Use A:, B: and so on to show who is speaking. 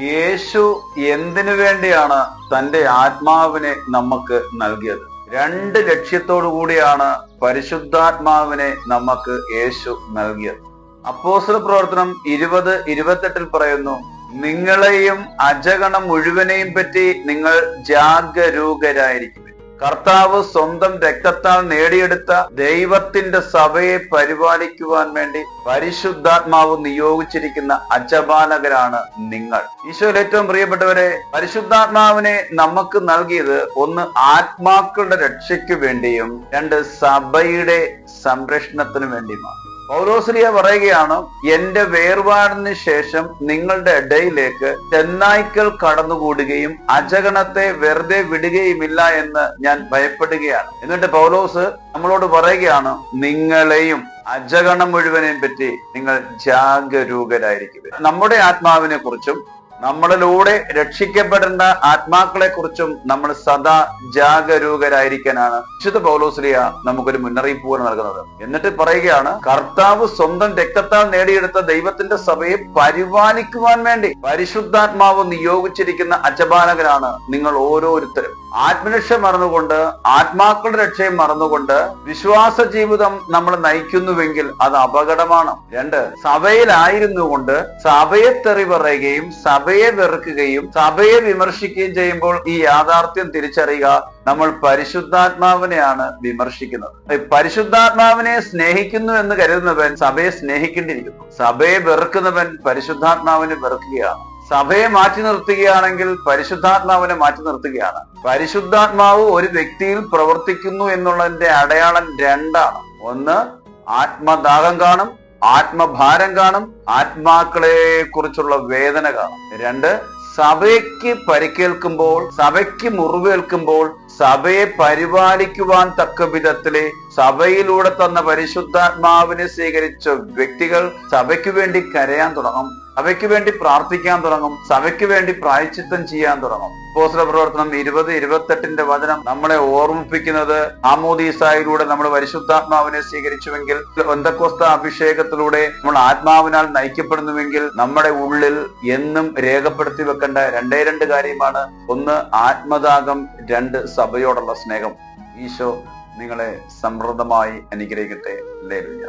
A: യേശു എന്തിനു വേണ്ടിയാണ് തന്റെ ആത്മാവിനെ നമുക്ക് നൽകിയത്? 2 ലക്ഷ്യത്തോടു കൂടിയാണ് പരിശുദ്ധാത്മാവിനെ നമുക്ക് യേശു നൽകിയത്. അപ്പോസ്തല പ്രവർത്തനം 20:28 പറയുന്നു, നിങ്ങളെയും അജഗണം മുഴുവനെയും പറ്റി നിങ്ങൾ ജാഗരൂകരായിരിക്കും. കർത്താവ് സ്വന്തം രക്തത്താൽ നേടിയെടുത്ത ദൈവത്തിന്റെ സഭയെ പരിപാലിക്കുവാൻ വേണ്ടി പരിശുദ്ധാത്മാവ് നിയോഗിച്ചിരിക്കുന്ന അജപാലകരാണ് നിങ്ങൾ. ഈശോയിൽ ഏറ്റവും പ്രിയപ്പെട്ടവരെ, പരിശുദ്ധാത്മാവിനെ നമുക്ക് നൽകിയത് 1 ആത്മാക്കളുടെ രക്ഷയ്ക്ക് വേണ്ടിയും 2 സഭയുടെ സംരക്ഷണത്തിനു വേണ്ടിയുമാണ്. പൗലോസ്ലീഹ പറയുകയാണ്, എന്റെ വേർപാടിന് ശേഷം നിങ്ങളുടെ ഇടയിലേക്ക് ചെന്നായ്ക്കൾ കടന്നുകൂടുകയും അജഗണത്തെ വെറുതെ വിടുകയുമില്ല എന്ന് ഞാൻ ഭയപ്പെടുകയാണ്. എന്നിട്ട് പൗലോസ് നമ്മളോട് പറയുകയാണ്, നിങ്ങളെയും അജഗണം മുഴുവനെയും പറ്റി നിങ്ങൾ ജാഗരൂകരായിരിക്കുക. നമ്മുടെ ആത്മാവിനെ കുറിച്ചും നമ്മളിലൂടെ രക്ഷിക്കപ്പെടേണ്ട ആത്മാക്കളെ കുറിച്ചും നമ്മൾ സദാ ജാഗരൂകരായിരിക്കാനാണ് വിശുദ്ധ പൗലോസ്ലീഹ നമുക്കൊരു മുന്നറിയിപ്പ് നൽകുന്നത്. എന്നിട്ട് പറയുകയാണ്, കർത്താവ് സ്വന്തം രക്തത്താൽ നേടിയെടുത്ത ദൈവത്തിന്റെ സഭയെ പരിപാലിക്കുവാൻ വേണ്ടി പരിശുദ്ധാത്മാവ് നിയോഗിച്ചിരിക്കുന്ന അജപാലകരാണ് നിങ്ങൾ ഓരോരുത്തരും. ആത്മരക്ഷ മറന്നുകൊണ്ട്, ആത്മാക്കളുടെ രക്ഷയെ മറന്നുകൊണ്ട് വിശ്വാസ ജീവിതം നമ്മൾ നയിക്കുന്നുവെങ്കിൽ അത് അപകടമാണ്. 2 സഭയിലായിരുന്നു കൊണ്ട് സഭയെ തെറി പറയുകയും സഭയെ വെറുക്കുകയും സഭയെ വിമർശിക്കുകയും ചെയ്യുമ്പോൾ ഈ യാഥാർത്ഥ്യം തിരിച്ചറിയുക, നമ്മൾ പരിശുദ്ധാത്മാവിനെയാണ് വിമർശിക്കുന്നത്. പരിശുദ്ധാത്മാവിനെ സ്നേഹിക്കുന്നു എന്ന് കരുതുന്നവൻ സഭയെ സ്നേഹിക്കേണ്ടിയിരിക്കുന്നു. സഭയെ വെറുക്കുന്നവൻ പരിശുദ്ധാത്മാവിനെ വെറുക്കുകയാണ്. സഭയെ മാറ്റി നിർത്തുകയാണെങ്കിൽ പരിശുദ്ധാത്മാവിനെ മാറ്റി നിർത്തുകയാണ്. പരിശുദ്ധാത്മാവ് ഒരു വ്യക്തിയിൽ പ്രവർത്തിക്കുന്നു എന്നുള്ളതിന്റെ അടയാളം 2 ആണ്. 1 ആത്മദാഹം കാണും, ആത്മഭാരം കാണും, ആത്മാക്കളെ കുറിച്ചുള്ള വേദന കാണും. 2 സഭയ്ക്ക് പരിക്കേൽക്കുമ്പോൾ, സഭയ്ക്ക് മുറിവേൽക്കുമ്പോൾ സഭയെ പരിപാലിക്കുവാൻ തക്ക വിധത്തിലെ സഭയിലൂടെ തന്ന പരിശുദ്ധാത്മാവിനെ സ്വീകരിച്ച വ്യക്തികൾ സഭയ്ക്ക് വേണ്ടി കരയാൻ തുടങ്ങും, സഭയ്ക്ക് വേണ്ടി പ്രാർത്ഥിക്കാൻ തുടങ്ങും, സഭയ്ക്ക് വേണ്ടി പ്രായശ്ചിത്തം ചെയ്യാൻ തുടങ്ങും. അപ്പോസ്തല പ്രവർത്തനം 20:28 വചനം നമ്മളെ ഓർമ്മിപ്പിക്കുന്നത്, ആമോദീസായിലൂടെ നമ്മൾ പരിശുദ്ധാത്മാവിനെ സ്വീകരിച്ചുവെങ്കിൽ, പെന്തക്കോസ്ത അഭിഷേകത്തിലൂടെ നമ്മൾ ആത്മാവിനാൽ നയിക്കപ്പെടുന്നുവെങ്കിൽ നമ്മുടെ ഉള്ളിൽ എന്നും രേഖപ്പെടുത്തി വെക്കേണ്ട 2 കാര്യമാണ്. 1 ആത്മദാഹം, 2 സഭയോടുള്ള സ്നേഹം. ഈശോ നിങ്ങളെ സമൃദ്ധമായി അനുഗ്രഹിക്കട്ടെ. ഹല്ലേലൂയ.